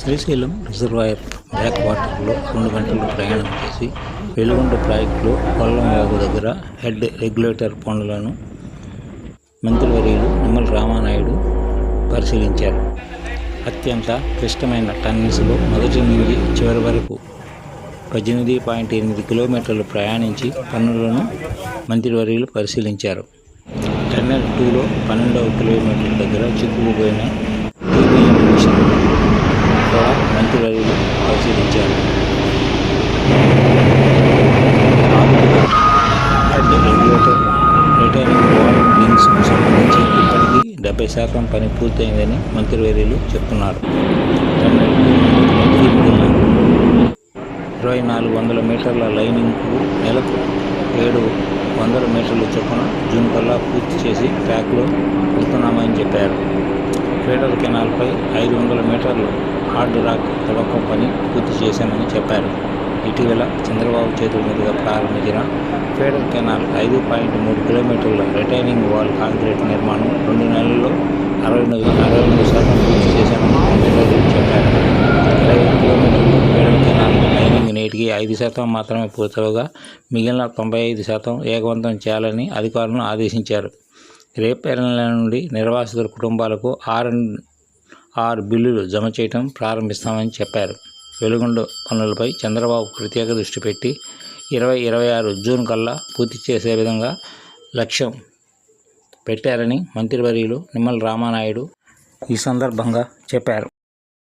Srisailam reservoir back వాటర్లో 2 గంటలు ప్రయాణం చేసి వెలుగొండ ప్రాజెక్టులో కొల్లం వాగు దగ్గర హెడ్ రెగ్యులేటర్ పనులను మంత్రివర్యులు నిమ్మల రామానాయుడు పరిశీలించారు. అత్యంత క్లిష్టమైన టన్నెల్స్లో మొదటి నుండి చివరి వరకు 18.8 కిలోమీటర్లు ప్రయాణించి పనులను మంత్రివర్యులు పరిశీలించారు. టన్నెల్ 2లో 12వ కిలోమీటర్ దగ్గర చిక్కుకుపోయిన టీబీఎం మిషన్ కూడా మంత్రివర్యులు పరిశీలించారు. హెడ్ రెగ్యులేటర్ రిటైనింగ్ వాల్ లింక్స్కు సంబంధించి ఇప్పటికీ 70% పని పూర్తయిందని మంత్రివర్యులు చెప్తున్నారు. టన్నెల్ 2400 మీటర్ల లైనింగ్కు నెలకు 700 మీటర్ల చొప్పున జూన్ కల్లా పూర్తి చేసి ట్రాక్లో వెళ్తున్నామని చెప్పారు. ఫీడర్ కెనాల్పై 500 మీటర్లు హార్డ్ రాక్ తవ్వకం పని పూర్తి చేశామని చెప్పారు. ఇటీవల చంద్రబాబు చేతుల మీదుగా ప్రారంభించిన ఫీడర్ కెనాల్ 5.3 కిలోమీటర్ల రిటైనింగ్ వాల్ కాంక్రీట్ నిర్మాణం 2 నెలల్లో 62% పూర్తి చేశామని మంత్రివర్యులు చెప్పారు. 25 కిలోమీటర్ల ఫీడర్ కెనాల్ లైనింగ్ నేటికి 5% మాత్రమే పూర్తవగా మిగిలిన 95% వేగవంతం చేయాలని అధికారులను ఆదేశించారు. రేపటి నెల నుండి నిర్వాసితుల కుటుంబాలకు R&R బిల్లులు జమ చేయడం ప్రారంభిస్తామని చెప్పారు. వెలుగొండ పనులపై చంద్రబాబు ప్రత్యేక దృష్టి పెట్టి 2026 జూన్ కల్లా పూర్తి చేసే విధంగా లక్ష్యం పెట్టారని మంత్రివర్యులు నిమ్మల రామానాయుడు ఈ సందర్భంగా చెప్పారు.